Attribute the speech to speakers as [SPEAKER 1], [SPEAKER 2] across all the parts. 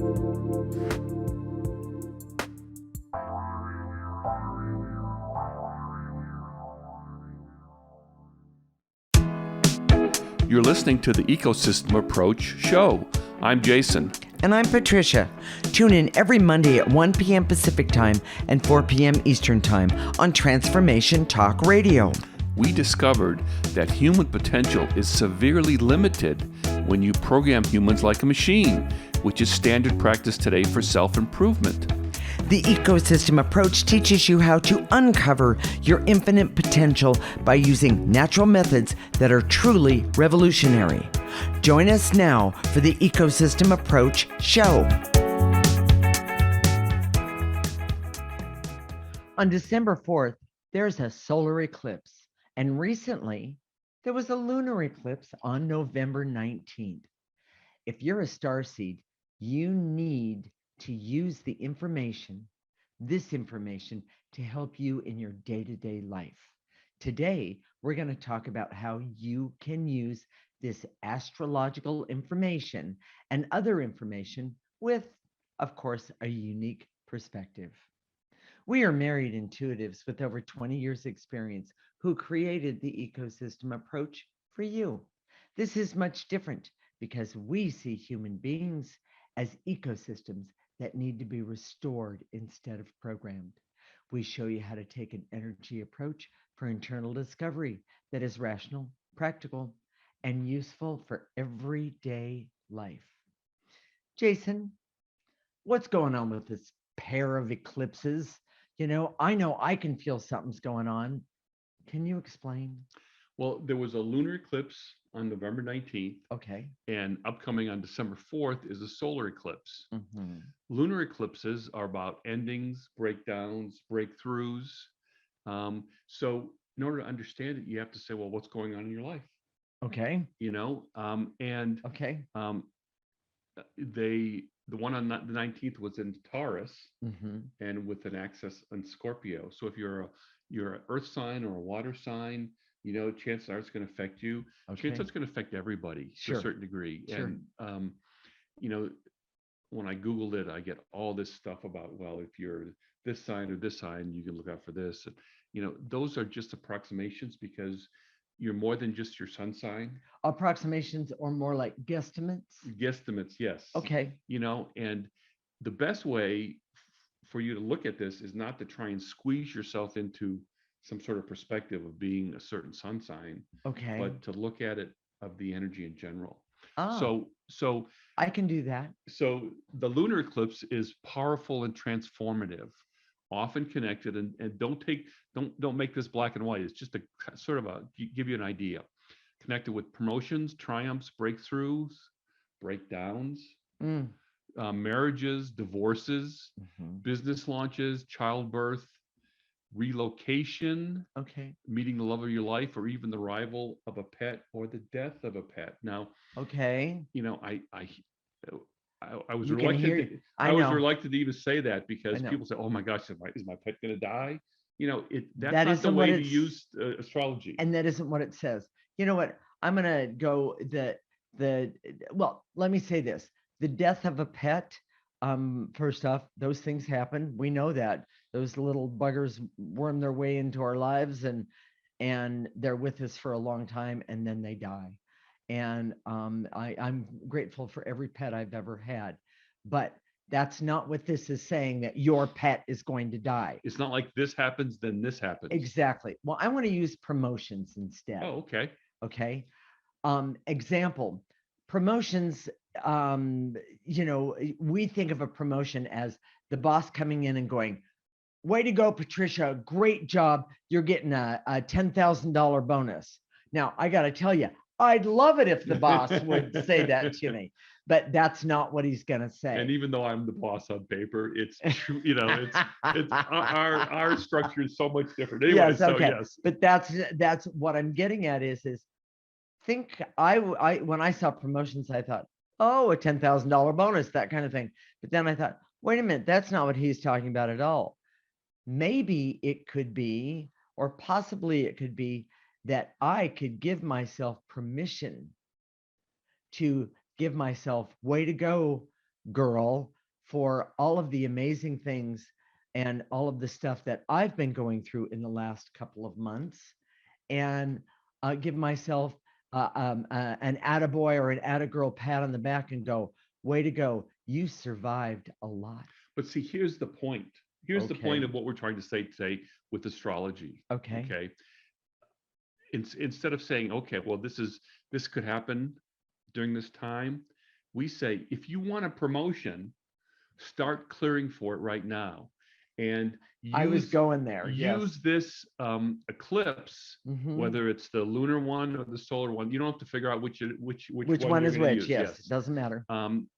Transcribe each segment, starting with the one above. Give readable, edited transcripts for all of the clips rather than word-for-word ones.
[SPEAKER 1] You're listening to the Ecosystem Approach show. I'm Jason.
[SPEAKER 2] And I'm Patricia. Tune in every Monday at 1 p.m. Pacific Time and 4 p.m. Eastern Time on Transformation Talk Radio.
[SPEAKER 1] We discovered that human potential is severely limited when you program humans like a machine, which is standard practice today for self-improvement.
[SPEAKER 2] The Ecosystem Approach teaches you how to uncover your infinite potential by using natural methods that are truly revolutionary. Join us now for the Ecosystem Approach show. On December 4th, there's a solar eclipse, and recently there was a lunar eclipse on November 19th. If you're a starseed, you need to use this information to help you in your day-to-day life. Today, we're going to talk about how you can use this astrological information and other information with, of course, a unique perspective. We are married intuitives with over 20 years experience who created the Ecosystem Approach for you. This is much different because we see human beings as ecosystems that need to be restored instead of programmed. We show you how to take an energy approach for internal discovery that is rational, practical, and useful for everyday life. Jason, what's going on with this pair of eclipses? I know I can feel something's going on. Can you explain?
[SPEAKER 1] Well, there was a lunar eclipse on November 19th.
[SPEAKER 2] Okay.
[SPEAKER 1] And upcoming on December 4th is a solar eclipse.
[SPEAKER 2] Mm-hmm.
[SPEAKER 1] Lunar eclipses are about endings, breakdowns, breakthroughs. So in order to understand it, you have to say, well, what's going on in your life?
[SPEAKER 2] Okay.
[SPEAKER 1] Okay. The one on the 19th was in Taurus,
[SPEAKER 2] mm-hmm.
[SPEAKER 1] and with an axis on Scorpio. So if you're an earth sign or a water sign, chances are it's going to affect you.
[SPEAKER 2] Okay.
[SPEAKER 1] Chances are it's going to affect everybody to a certain degree.
[SPEAKER 2] Sure.
[SPEAKER 1] And, when I Googled it, I get all this stuff about, well, if you're this sign or this sign, you can look out for this. And, those are just approximations because you're more than just your sun sign.
[SPEAKER 2] Approximations or more like guesstimates?
[SPEAKER 1] Guesstimates, yes.
[SPEAKER 2] Okay.
[SPEAKER 1] And the best way for you to look at this is not to try and squeeze yourself into some sort of perspective of being a certain sun sign,
[SPEAKER 2] okay,
[SPEAKER 1] but to look at it of the energy in general.
[SPEAKER 2] So I can do that.
[SPEAKER 1] So the lunar eclipse is powerful and transformative, often connected, and don't make this black and white. It's just a sort of give you an idea. Connected with promotions, triumphs, breakthroughs, breakdowns, marriages, divorces,
[SPEAKER 2] mm-hmm.
[SPEAKER 1] business launches, childbirth, relocation,
[SPEAKER 2] okay,
[SPEAKER 1] meeting the love of your life, or even the arrival of a pet or the death of a pet. Now,
[SPEAKER 2] okay,
[SPEAKER 1] I was reluctant. I was reluctant to even say that because people say, "Oh my gosh, is my pet going to die?" That's not the way to use astrology.
[SPEAKER 2] And that isn't what it says. You know what? I'm going to go well, let me say this. The death of a pet, first off, those things happen. We know that. Those little buggers worm their way into our lives and they're with us for a long time and then they die. And I'm grateful for every pet I've ever had. But that's not what this is saying, that your pet is going to die.
[SPEAKER 1] It's not like this happens, then this happens.
[SPEAKER 2] Exactly. Well, I want to use promotions instead.
[SPEAKER 1] Oh, okay.
[SPEAKER 2] Okay. Example, promotions, we think of a promotion as the boss coming in and going, way to go, Patricia, great job. You're getting a $10,000 bonus. Now, I got to tell you, I'd love it if the boss would say that to me, but that's not what he's going to say.
[SPEAKER 1] And even though I'm the boss on paper, it's true, it's our structure is so much different. Anyway,
[SPEAKER 2] yes, okay. Yes. But that's what I'm getting at is think I when I saw promotions, I thought, oh, a $10,000 bonus, that kind of thing. But then I thought, wait a minute, that's not what he's talking about at all. Maybe it could be, or possibly it could be, that I could give myself permission to give myself, way to go, girl, for all of the amazing things and all of the stuff that I've been going through in the last couple of months, and give myself an attaboy or an attagirl pat on the back and go, way to go. You survived a lot.
[SPEAKER 1] But see, here's the point. Here's the point
[SPEAKER 2] Okay.
[SPEAKER 1] of what we're trying to say today with astrology.
[SPEAKER 2] Okay.
[SPEAKER 1] Okay. Instead of saying, okay, well, this could happen during this time, we say, if you want a promotion, start clearing for it right now, and
[SPEAKER 2] I was
[SPEAKER 1] use
[SPEAKER 2] going there. Yes.
[SPEAKER 1] use this eclipse,
[SPEAKER 2] Mhm.
[SPEAKER 1] whether it's the lunar one or the solar one. You don't have to figure out which
[SPEAKER 2] Which
[SPEAKER 1] one
[SPEAKER 2] one
[SPEAKER 1] you're
[SPEAKER 2] is
[SPEAKER 1] going to
[SPEAKER 2] which?
[SPEAKER 1] use.
[SPEAKER 2] Yes, it
[SPEAKER 1] Yes.
[SPEAKER 2] doesn't matter.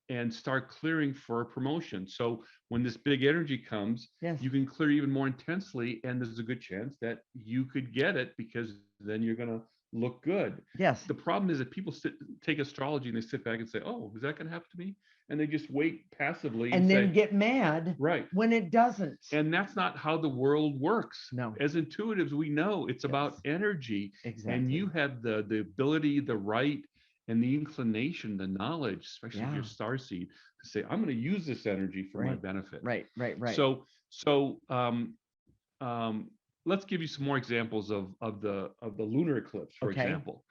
[SPEAKER 1] And start clearing for a promotion. So when this big energy comes,
[SPEAKER 2] Yes.
[SPEAKER 1] you can clear even more intensely, and there's a good chance that you could get it, because then you're going to look good.
[SPEAKER 2] Yes.
[SPEAKER 1] The problem is that people take astrology and they sit back and say, "Oh, is that going to happen to me?" And they just wait passively
[SPEAKER 2] And then
[SPEAKER 1] say,
[SPEAKER 2] get mad
[SPEAKER 1] right.
[SPEAKER 2] when it doesn't.
[SPEAKER 1] And that's not how the world works.
[SPEAKER 2] No.
[SPEAKER 1] As intuitives, we know it's about energy.
[SPEAKER 2] Exactly.
[SPEAKER 1] And you have the ability, the right, and the inclination, the knowledge, especially if you're starseed, to say, I'm going to use this energy for my benefit.
[SPEAKER 2] Right.
[SPEAKER 1] So let's give you some more examples of the lunar eclipse, for example.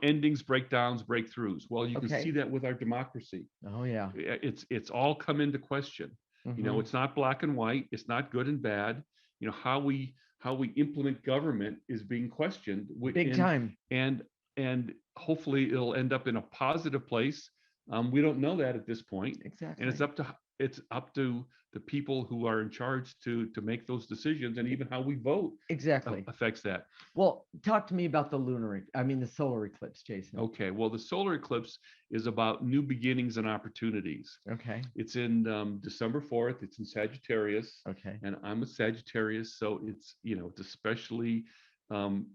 [SPEAKER 1] Endings, breakdowns, breakthroughs. Well, you can see that with our democracy.
[SPEAKER 2] Oh yeah.
[SPEAKER 1] It's all come into question. It's not black and white. It's not good and bad. How we implement government is being questioned.
[SPEAKER 2] Big time.
[SPEAKER 1] And hopefully it'll end up in a positive place. We don't know that at this point.
[SPEAKER 2] Exactly.
[SPEAKER 1] And it's up to the people who are in charge to make those decisions, and even how we vote
[SPEAKER 2] exactly
[SPEAKER 1] affects that.
[SPEAKER 2] Well, talk to me about the solar eclipse, Jason.
[SPEAKER 1] Okay. Well, the solar eclipse is about new beginnings and opportunities.
[SPEAKER 2] Okay.
[SPEAKER 1] It's in December 4th. It's in Sagittarius.
[SPEAKER 2] Okay.
[SPEAKER 1] And I'm a Sagittarius, so it's especially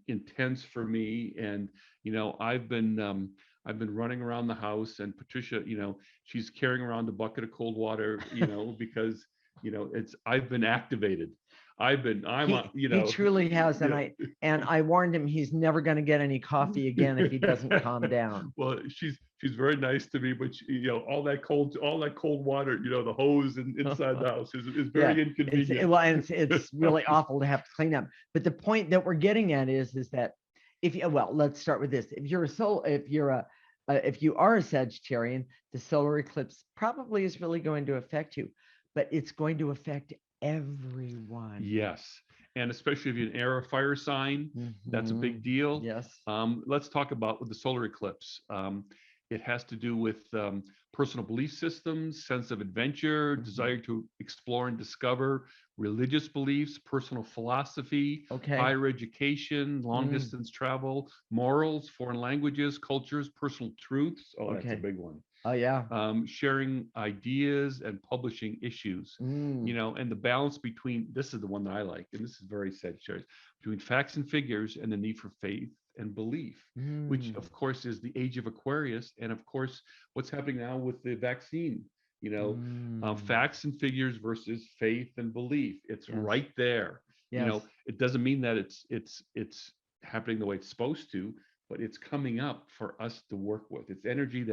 [SPEAKER 1] intense for me. And I've been running around the house, and Patricia, she's carrying around a bucket of cold water, because I've been activated.
[SPEAKER 2] He truly has, and I warned him he's never going to get any coffee again if he doesn't calm down.
[SPEAKER 1] Well, she's very nice to me, but all that cold water, the hose inside the house is very inconvenient.
[SPEAKER 2] It's really awful to have to clean up. But the point that we're getting at is that let's start with this. If you are a Sagittarian, the solar eclipse probably is really going to affect you, but it's going to affect everyone.
[SPEAKER 1] Yes. And especially if you're an air or fire sign, that's a big deal.
[SPEAKER 2] Yes.
[SPEAKER 1] Let's talk about the solar eclipse. It has to do with personal belief systems, sense of adventure, desire to explore and discover, religious beliefs, personal philosophy, higher education, long distance travel, morals, foreign languages, cultures, personal truths. Oh, that's a big one.
[SPEAKER 2] Oh yeah.
[SPEAKER 1] Sharing ideas and publishing issues. And the balance between, this is the one that I like, and this is very Sagittarius, between facts and figures and the need for faith and belief, which of course is the age of Aquarius, and of course what's happening now with the vaccine. Facts and figures versus faith and belief. It's right there. It doesn't mean that it's happening the way it's supposed to, but it's coming up for us to work with. It's energy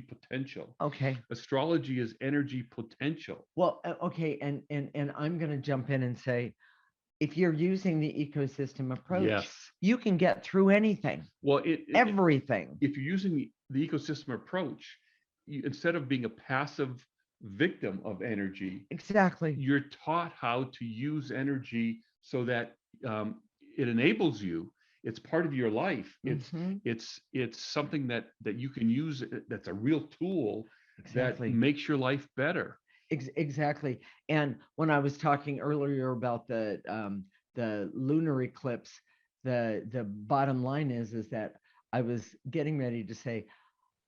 [SPEAKER 1] potential.
[SPEAKER 2] Okay.
[SPEAKER 1] Astrology is energy potential.
[SPEAKER 2] Well, okay, and I'm going to jump in and say, if you're using the ecosystem approach, you can get through anything.
[SPEAKER 1] Well,
[SPEAKER 2] everything.
[SPEAKER 1] If you're using the ecosystem approach, instead of being a passive victim of energy,
[SPEAKER 2] exactly,
[SPEAKER 1] you're taught how to use energy so that it enables you. It's part of your life. It's something that you can use. That's a real tool that makes your life better.
[SPEAKER 2] Exactly. And when I was talking earlier about the lunar eclipse, the bottom line is that I was getting ready to say,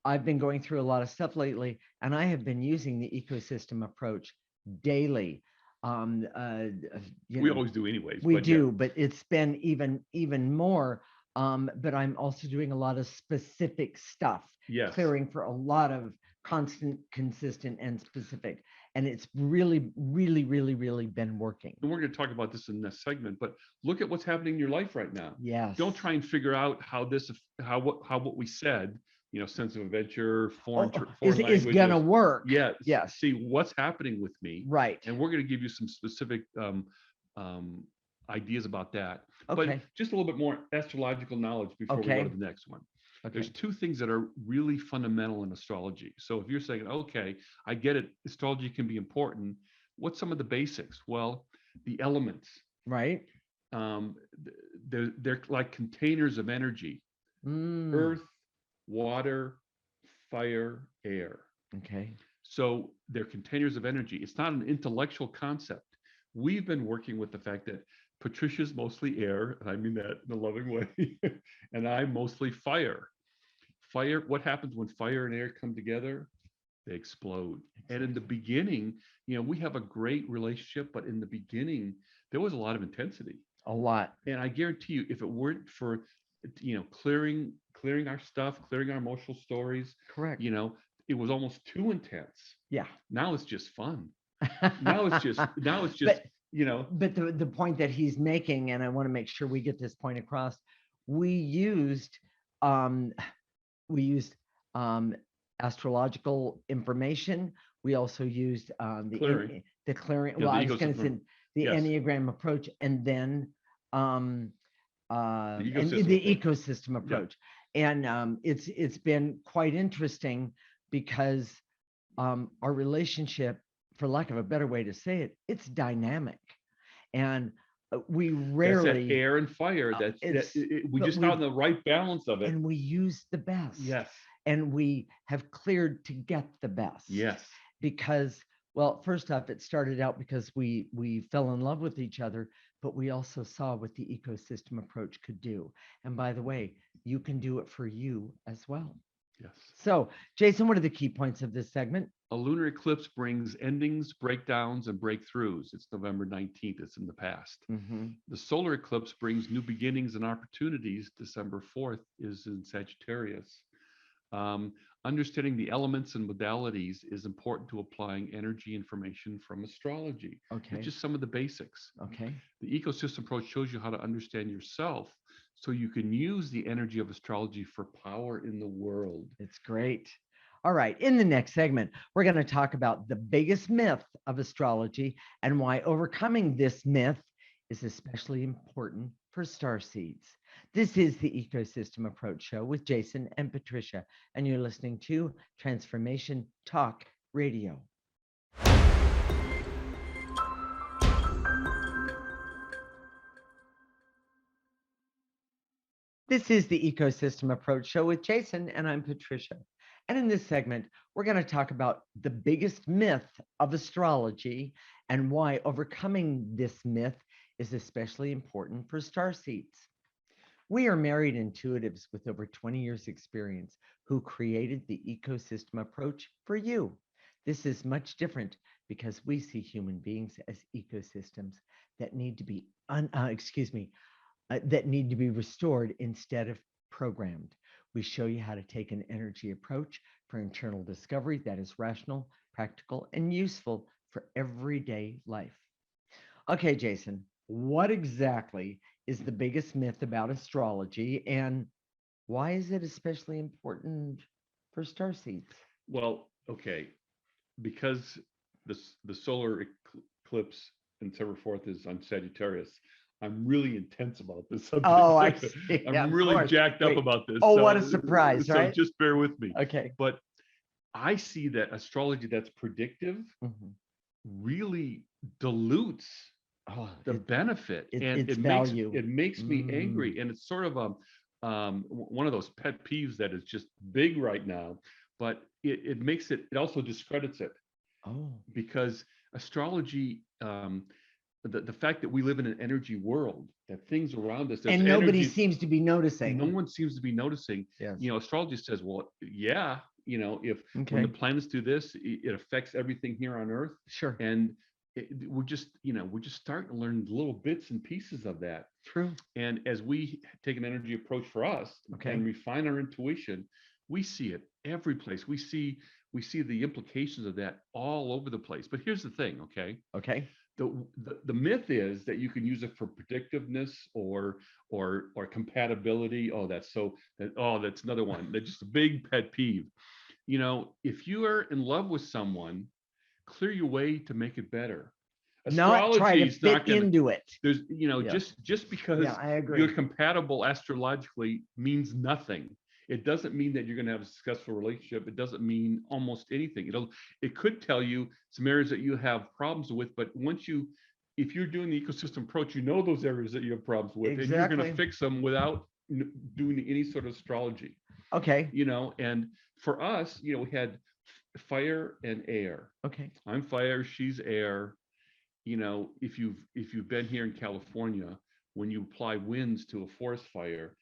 [SPEAKER 2] I've been going through a lot of stuff lately, and I have been using the ecosystem approach daily.
[SPEAKER 1] We always do anyways.
[SPEAKER 2] But it's been even more. But I'm also doing a lot of specific stuff, clearing for a lot of constant, consistent, and specific. And it's really, really, really, really been working.
[SPEAKER 1] And we're going to talk about this in this segment, but look at what's happening in your life right now.
[SPEAKER 2] Yes.
[SPEAKER 1] Don't try and figure out how what we said sense of adventure,
[SPEAKER 2] Oh,
[SPEAKER 1] foreign
[SPEAKER 2] is gonna
[SPEAKER 1] languages.
[SPEAKER 2] work.
[SPEAKER 1] Yeah,
[SPEAKER 2] Yes.
[SPEAKER 1] see what's happening with me,
[SPEAKER 2] Right.
[SPEAKER 1] and we're going to give you some specific um, ideas about that. But
[SPEAKER 2] Okay.
[SPEAKER 1] just a little bit more astrological knowledge before we go to
[SPEAKER 2] Okay.
[SPEAKER 1] the next one.
[SPEAKER 2] Okay.
[SPEAKER 1] There's two things that are really fundamental in astrology. So if you're saying, okay, I get it, astrology can be important. What's some of the basics? Well, the elements.
[SPEAKER 2] Right.
[SPEAKER 1] Um, they're like containers of energy:
[SPEAKER 2] Mm.
[SPEAKER 1] earth, water, fire, air.
[SPEAKER 2] Okay.
[SPEAKER 1] So they're containers of energy. It's not an intellectual concept. We've been working with the fact that Patricia's mostly air, and I mean that in a loving way, and I'm mostly fire. Fire, what happens when fire and air come together? They explode. And in the beginning, we have a great relationship, but in the beginning, there was a lot of intensity.
[SPEAKER 2] A lot.
[SPEAKER 1] And I guarantee you, if it weren't for, clearing our stuff, clearing our emotional stories,
[SPEAKER 2] Correct.
[SPEAKER 1] it was almost too intense.
[SPEAKER 2] Yeah.
[SPEAKER 1] Now it's just fun. Now it's just
[SPEAKER 2] But
[SPEAKER 1] you know
[SPEAKER 2] but the point that he's making, and I want to make sure we get this point across, we used um we used um astrological information. We also used
[SPEAKER 1] clearing.
[SPEAKER 2] the clearing.
[SPEAKER 1] The
[SPEAKER 2] Well, I was going to say
[SPEAKER 1] ecosystem.
[SPEAKER 2] the
[SPEAKER 1] Yes,
[SPEAKER 2] Enneagram approach, and then
[SPEAKER 1] the
[SPEAKER 2] and
[SPEAKER 1] ecosystem
[SPEAKER 2] the
[SPEAKER 1] approach.
[SPEAKER 2] ecosystem
[SPEAKER 1] Yeah.
[SPEAKER 2] approach. And it's been quite interesting because our relationship, for lack of a better way to say it, it's dynamic, and we
[SPEAKER 1] That's that
[SPEAKER 2] rarely
[SPEAKER 1] air and fire. We just found the right balance of it.
[SPEAKER 2] and we use the best.
[SPEAKER 1] Yes.
[SPEAKER 2] And we have cleared to get the best.
[SPEAKER 1] Yes.
[SPEAKER 2] Because, well, first off, it started out because we fell in love with each other, but we also saw what the ecosystem approach could do. And by the way, you can do it for you as well.
[SPEAKER 1] Yes.
[SPEAKER 2] So, Jason, what are the key points of this segment?
[SPEAKER 1] A lunar eclipse brings endings, breakdowns, and breakthroughs. It's November 19th. It's in the past.
[SPEAKER 2] Mm-hmm.
[SPEAKER 1] The solar eclipse brings new beginnings and opportunities. December 4th is in Sagittarius. Understanding the elements and modalities is important to applying energy information from astrology.
[SPEAKER 2] Okay.
[SPEAKER 1] It's just some of the basics.
[SPEAKER 2] Okay.
[SPEAKER 1] The ecosystem approach shows you how to understand yourself so you can use the energy of astrology for power in the world.
[SPEAKER 2] It's great. All right. In the next segment, we're going to talk about the biggest myth of astrology and why overcoming this myth is especially important for starseeds. This is the Ecosystem Approach Show with Jason and Patricia, and you're listening to Transformation Talk Radio. This is the Ecosystem Approach Show with Jason, and I'm Patricia. And in this segment, we're going to talk about the biggest myth of astrology and why overcoming this myth is especially important for starseeds. We are married intuitives with over 20 years experience who created the ecosystem approach for you. This is much different because we see human beings as ecosystems that need to be that need to be restored instead of programmed. We show you how to take an energy approach for internal discovery that is rational, practical, and useful for everyday life. Okay, Jason, what exactly is the biggest myth about astrology, and why is it especially important for starseeds?
[SPEAKER 1] Well, okay, because the solar eclipse on December 4th is on Sagittarius. I'm really intense about this subject.
[SPEAKER 2] Oh, I see.
[SPEAKER 1] I'm really jacked up about this.
[SPEAKER 2] Oh, what a surprise, right?
[SPEAKER 1] So just bear with me.
[SPEAKER 2] Okay.
[SPEAKER 1] But I see that astrology that's predictive really dilutes the benefit, and it makes me angry, and it's sort of one of those pet peeves that is just big right now. But it also discredits it.
[SPEAKER 2] Oh,
[SPEAKER 1] because astrology, the fact that we live in an energy world, that things around us,
[SPEAKER 2] and nobody seems to be noticing.
[SPEAKER 1] No one seems to be noticing.
[SPEAKER 2] Yes.
[SPEAKER 1] Astrology says, well, yeah, if when the planets do this, it affects everything here on Earth.
[SPEAKER 2] Sure.
[SPEAKER 1] And we're just starting to learn little bits and pieces of that.
[SPEAKER 2] True.
[SPEAKER 1] And as we take an energy approach for us and refine our intuition, we see it every place. We see the implications of that all over the place. But here's the thing, okay?
[SPEAKER 2] Okay.
[SPEAKER 1] the myth is that you can use it for predictiveness or compatibility. Oh, that's another one. That's just a big pet peeve. If you are in love with someone, clear your way to make it better.
[SPEAKER 2] Not try
[SPEAKER 1] Astrology
[SPEAKER 2] to
[SPEAKER 1] is
[SPEAKER 2] fit
[SPEAKER 1] not going to,
[SPEAKER 2] into it.
[SPEAKER 1] there's,
[SPEAKER 2] Yes.
[SPEAKER 1] just
[SPEAKER 2] Yeah,
[SPEAKER 1] because
[SPEAKER 2] I agree.
[SPEAKER 1] you're compatible astrologically means nothing. It doesn't mean that you're going to have a successful relationship. It doesn't mean almost anything. It could tell you some areas that you have problems with, but if you're doing the ecosystem approach, those areas that you have problems with, and you're going to
[SPEAKER 2] Exactly.
[SPEAKER 1] fix them without doing any sort of astrology.
[SPEAKER 2] Okay.
[SPEAKER 1] And for us, we had fire and air.
[SPEAKER 2] Okay.
[SPEAKER 1] I'm fire, she's air. If you've been here in California, when you apply winds to a forest fire,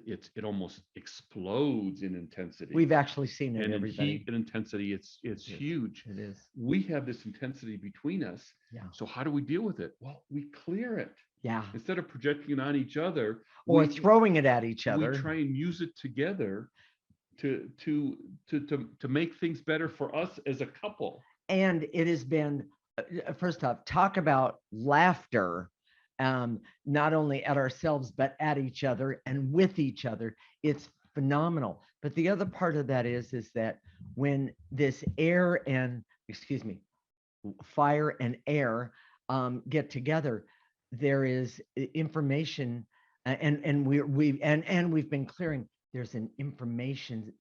[SPEAKER 1] it almost explodes in intensity.
[SPEAKER 2] We've actually seen it,
[SPEAKER 1] And in
[SPEAKER 2] everybody.
[SPEAKER 1] heat and intensity, it's huge.
[SPEAKER 2] It is.
[SPEAKER 1] We have this intensity between us.
[SPEAKER 2] Yeah.
[SPEAKER 1] So how do we deal with it? Well, we clear it.
[SPEAKER 2] Yeah.
[SPEAKER 1] Instead of projecting it on each other
[SPEAKER 2] Or throwing it at each other.
[SPEAKER 1] we try and use it together to make things better for us as a couple.
[SPEAKER 2] And it has been, first off, talk about laughter, not only at ourselves, but at each other and with each other. It's phenomenal. But the other part of that is that when this fire and air get together, there is information, and we've been clearing. There's an information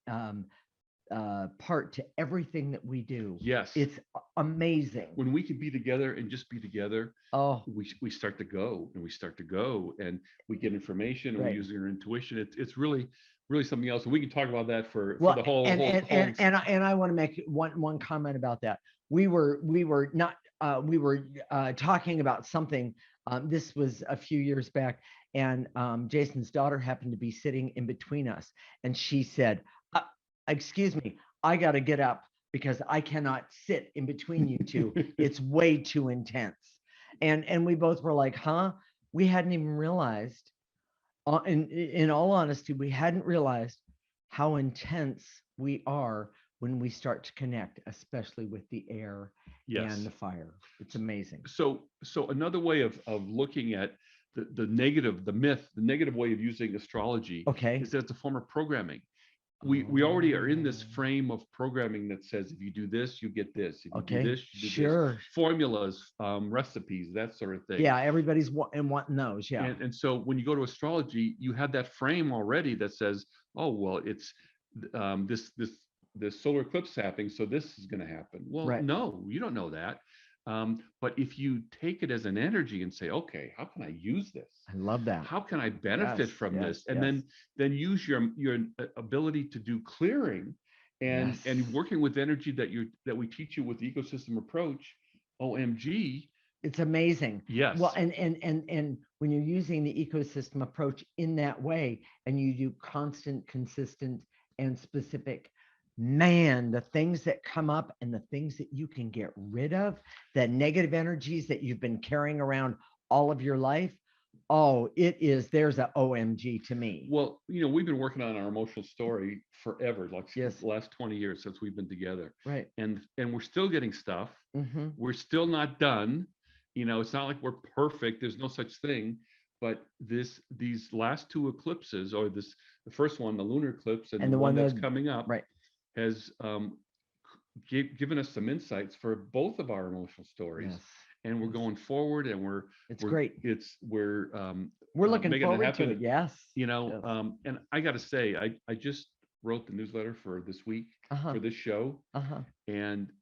[SPEAKER 2] part to everything that we do.
[SPEAKER 1] Yes,
[SPEAKER 2] it's amazing
[SPEAKER 1] when we can be together and just be together.
[SPEAKER 2] Oh,
[SPEAKER 1] we start to go and we get information and
[SPEAKER 2] right.
[SPEAKER 1] we use our intuition. It's really something else, and we can talk about that for the whole
[SPEAKER 2] and I want to make one comment about that. We were talking about something. This was a few years back, and Jason's daughter happened to be sitting in between us, and she said, excuse me, I got to get up because I cannot sit in between you two. It's way too intense. And we both were like, huh? We hadn't even realized, in all honesty, we hadn't realized how intense we are when we start to connect, especially with the air and the fire. It's amazing.
[SPEAKER 1] So another way of looking at the negative way of using astrology, is that it's a form of programming. We already are in this frame of programming that says, if you do this, you get this. If you do this, you do this. Formulas, recipes, that sort of thing.
[SPEAKER 2] Yeah, everybody's wanting those. Yeah.
[SPEAKER 1] And so when you go to astrology, you have that frame already that says, oh, well, it's this solar eclipse happening, so this is going to happen. Well, no, you don't know that. But if you take it as an energy and say, okay, how can I use this?
[SPEAKER 2] I love that.
[SPEAKER 1] How can I benefit from this? And then use your ability to do clearing and working with energy that we teach you with the ecosystem approach. OMG.
[SPEAKER 2] It's amazing.
[SPEAKER 1] Yes.
[SPEAKER 2] Well, and when you're using the ecosystem approach in that way, and you do constant, consistent, and specific, man, the things that come up and the things that you can get rid of, the negative energies that you've been carrying around all of your life. Oh, there's a OMG to me.
[SPEAKER 1] Well, we've been working on our emotional story forever, like the last 20 years since we've been together.
[SPEAKER 2] Right.
[SPEAKER 1] And we're still getting stuff.
[SPEAKER 2] Mm-hmm.
[SPEAKER 1] We're still not done. It's not like we're perfect. There's no such thing. But these last two eclipses, or the first one, the lunar eclipse, and the one that's coming up, has given us some insights for both of our emotional stories.
[SPEAKER 2] Yes.
[SPEAKER 1] And we're going forward, and we're
[SPEAKER 2] great.
[SPEAKER 1] We're
[SPEAKER 2] looking forward to it. Yes.
[SPEAKER 1] And I got to say, I just wrote the newsletter for this week for this show. And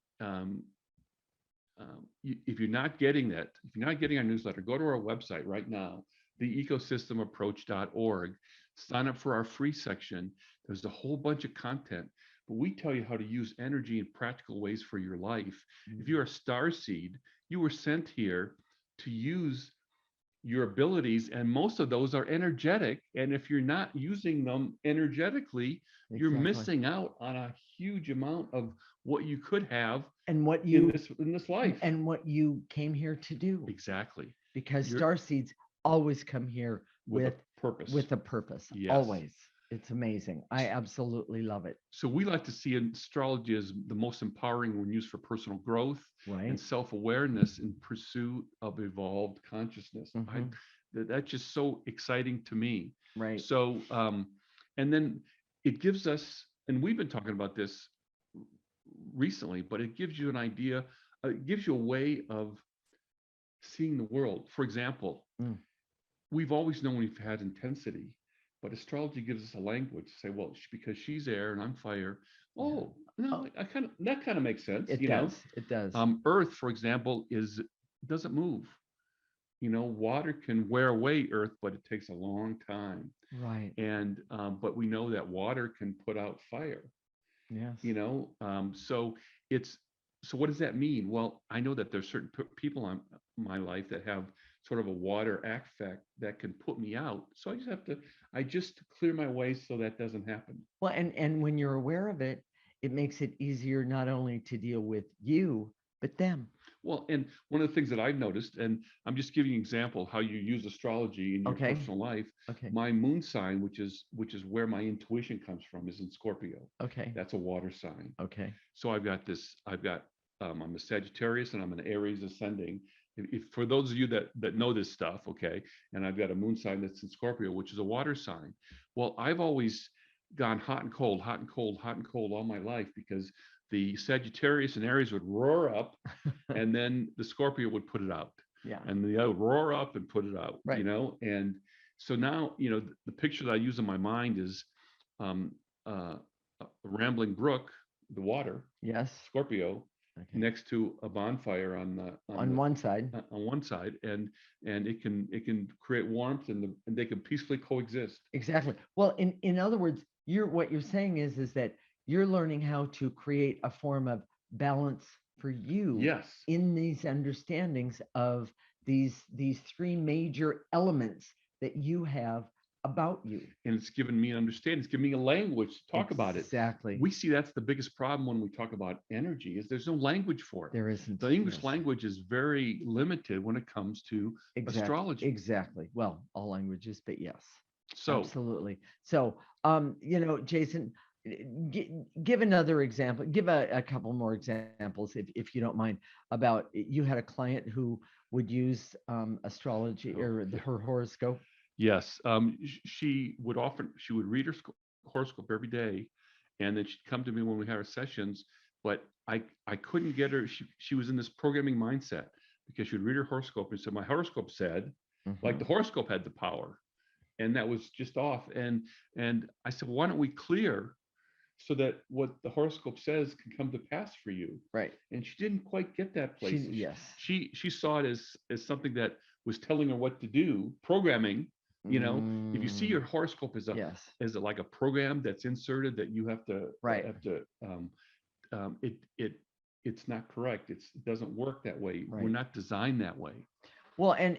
[SPEAKER 1] if you're not getting that, if you're not getting our newsletter, go to our website right now, theecosystemapproach.org. Sign up for our free section. There's a whole bunch of content, but we tell you how to use energy in practical ways for your life. If you're a starseed, you were sent here to use your abilities, and most of those are energetic. And if you're not using them energetically, you're missing out on a huge amount of what you could have
[SPEAKER 2] and what you
[SPEAKER 1] in this life
[SPEAKER 2] and what you came here to do.
[SPEAKER 1] Exactly.
[SPEAKER 2] Because starseeds always come here with
[SPEAKER 1] a purpose.
[SPEAKER 2] With a purpose. Yes. Always. It's amazing. I absolutely love it.
[SPEAKER 1] So we like to see astrology as the most empowering when used for personal growth and
[SPEAKER 2] Right.
[SPEAKER 1] self-awareness in pursuit of evolved consciousness.
[SPEAKER 2] Hmm.
[SPEAKER 1] That's just so exciting to me.
[SPEAKER 2] Right.
[SPEAKER 1] So, and then it gives us, and we've been talking about this recently, but it gives you an idea, it gives you a way of seeing the world. For example,
[SPEAKER 2] Mm.
[SPEAKER 1] we've always known we've had intensity, but astrology gives us a language to say, well, because she's air and I'm fire.
[SPEAKER 2] Yeah.
[SPEAKER 1] Oh, no,
[SPEAKER 2] Oh,
[SPEAKER 1] I kind of that kind of makes sense,
[SPEAKER 2] it does. It does.
[SPEAKER 1] Earth, for example, is doesn't move. Water can wear away Earth, but it takes a long time.
[SPEAKER 2] Right.
[SPEAKER 1] And but we know that water can put out fire.
[SPEAKER 2] Yes.
[SPEAKER 1] So it's so what does that mean? Well, I know that there's certain people in my life that have sort of a water affect that can put me out. So I just clear my way so that doesn't happen.
[SPEAKER 2] Well, and when you're aware of it, it makes it easier not only to deal with you, but them.
[SPEAKER 1] Well, and one of the things that I've noticed, and I'm just giving you an example how you use astrology in your
[SPEAKER 2] Okay.
[SPEAKER 1] personal life.
[SPEAKER 2] Okay.
[SPEAKER 1] My moon sign, which is where my intuition comes from, is in Scorpio.
[SPEAKER 2] Okay.
[SPEAKER 1] That's a water sign.
[SPEAKER 2] Okay.
[SPEAKER 1] So I'm a Sagittarius and I'm an Aries ascending. If for those of you that know this stuff, okay, and I've got a moon sign that's in Scorpio, which is a water sign. Well, I've always gone hot and cold, hot and cold, hot and cold all my life because the Sagittarius and Aries would roar up, and then the Scorpio would put it out,
[SPEAKER 2] Yeah.
[SPEAKER 1] and the other would roar up and put it out.
[SPEAKER 2] Right.
[SPEAKER 1] And so now the picture that I use in my mind is um, a rambling brook, the water,
[SPEAKER 2] Yes.
[SPEAKER 1] Scorpio,
[SPEAKER 2] Okay.
[SPEAKER 1] next to a bonfire on the
[SPEAKER 2] On one side.
[SPEAKER 1] on one side, and it can create warmth, and they can peacefully coexist.
[SPEAKER 2] Exactly. Well, in other words, what you're saying is that you're learning how to create a form of balance for you
[SPEAKER 1] Yes,
[SPEAKER 2] in these understandings of these three major elements that you have about you.
[SPEAKER 1] and it's given me an understanding. It's given me a language to talk about it.
[SPEAKER 2] Exactly.
[SPEAKER 1] We see that's the biggest problem when we talk about energy is there's no language for it.
[SPEAKER 2] There isn't.
[SPEAKER 1] The English
[SPEAKER 2] Yes.
[SPEAKER 1] language is very limited when it comes to astrology.
[SPEAKER 2] Exactly. Well, all languages, but yes.
[SPEAKER 1] So
[SPEAKER 2] Absolutely. So, Jason, give another example. Give a couple more examples, if you don't mind, about you had a client who would use astrology or her horoscope.
[SPEAKER 1] yes, she would read her horoscope every day, and then she'd come to me when we had our sessions. But I couldn't get her. She was in this programming mindset because she'd read her horoscope and said my horoscope said, like the horoscope had the power, and that was just off. And I said, why don't we clear so that what the horoscope says can come to pass for you?
[SPEAKER 2] Right.
[SPEAKER 1] And she didn't quite get that place.
[SPEAKER 2] Yes.
[SPEAKER 1] She saw it as something that was telling her what to do, programming. If you see your horoscope as
[SPEAKER 2] Yes.
[SPEAKER 1] like a program that's inserted that you have to
[SPEAKER 2] Right.
[SPEAKER 1] it's not correct. It doesn't work that way.
[SPEAKER 2] Right.
[SPEAKER 1] We're not designed that way.
[SPEAKER 2] Well, and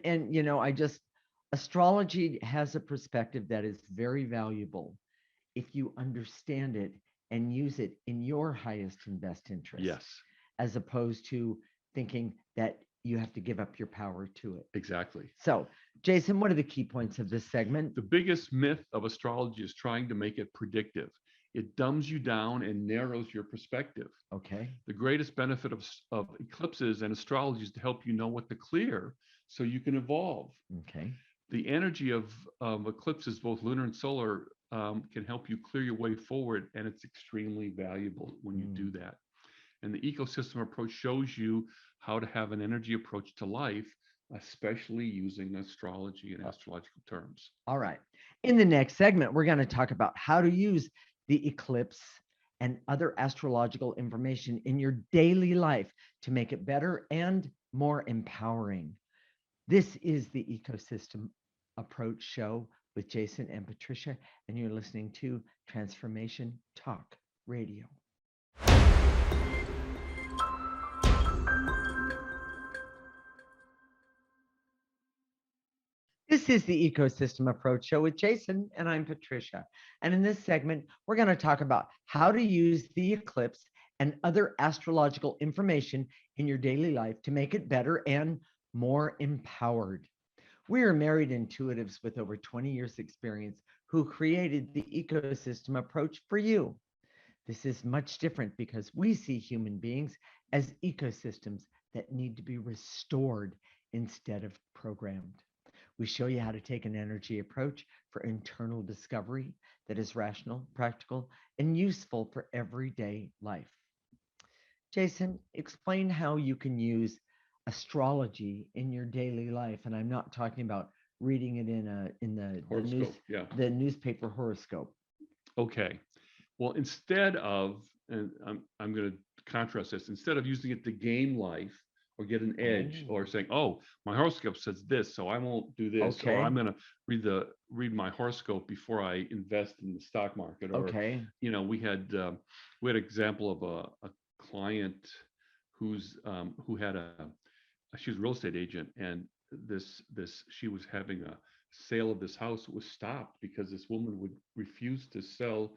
[SPEAKER 2] astrology has a perspective that is very valuable if you understand it and use it in your highest and best interest.
[SPEAKER 1] Yes,
[SPEAKER 2] As opposed to thinking that you have to give up your power to it.
[SPEAKER 1] exactly.
[SPEAKER 2] So, Jason, what are the key points of this segment?
[SPEAKER 1] The biggest myth of astrology is trying to make it predictive. It dumbs you down and narrows your perspective.
[SPEAKER 2] Okay.
[SPEAKER 1] The greatest benefit of eclipses and astrology is to help you know what to clear so you can evolve.
[SPEAKER 2] Okay.
[SPEAKER 1] The energy of eclipses, both lunar and solar, can help you clear your way forward, and it's extremely valuable when you do that. And the ecosystem approach shows you how to have an energy approach to life, especially using astrology and astrological terms.
[SPEAKER 2] All right. In the next segment, we're going to talk about how to use the eclipse and other astrological information in your daily life to make it better and more empowering. This is the Ecosystem Approach Show with Jason and Patricia, and you're listening to Transformation Talk Radio. This is the Ecosystem Approach Show with Jason, and I'm Patricia. And in this segment, we're going to talk about how to use the eclipse and other astrological information in your daily life to make it better and more empowered. We are married intuitives with over 20 years experience who created the ecosystem approach for you. This is much different because we see human beings as ecosystems that need to be restored instead of programmed. We show you how to take an energy approach for internal discovery that is rational, practical, and useful for everyday life. Jason, explain how you can use astrology in your daily life. And I'm not talking about reading it in
[SPEAKER 1] Horoscope. Yeah.
[SPEAKER 2] the newspaper horoscope.
[SPEAKER 1] Okay. Well, instead of, and I'm going to contrast this, instead of using it to gain life or get an edge or saying, oh, my horoscope says this, so I won't do this, or I'm
[SPEAKER 2] Okay.
[SPEAKER 1] going to read my horoscope before I invest in the stock market, or
[SPEAKER 2] Okay.
[SPEAKER 1] we had an example of a client who had she was a real estate agent, and this she was having a sale of this house that was stopped because this woman would refuse to sell.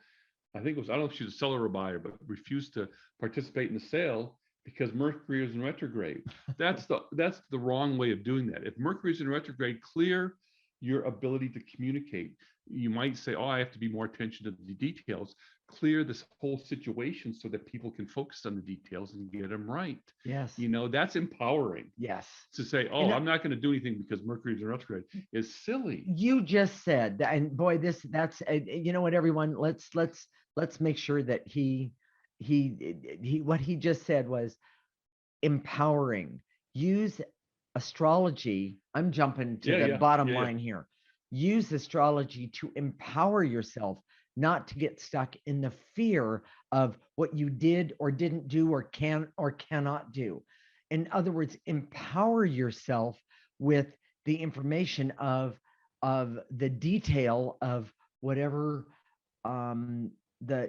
[SPEAKER 1] I think it was, I don't know if she was a seller or a buyer, but refused to participate in the sale because Mercury is in retrograde. That's the wrong way of doing that. If Mercury is in retrograde, clear your ability to communicate. You might say, oh, I have to be more attention to the details. Clear this whole situation so that people can focus on the details and get them right.
[SPEAKER 2] Yes.
[SPEAKER 1] That's empowering.
[SPEAKER 2] Yes.
[SPEAKER 1] To say, oh, I'm not going to do anything because Mercury is in retrograde is silly.
[SPEAKER 2] You just said, and boy, that's you know what, everyone, let's make sure that he what he just said was empowering. Use astrology. I'm jumping to the bottom line here. Use astrology to empower yourself, not to get stuck in the fear of what you did or didn't do or can or cannot do. In other words, empower yourself with the information of the detail of whatever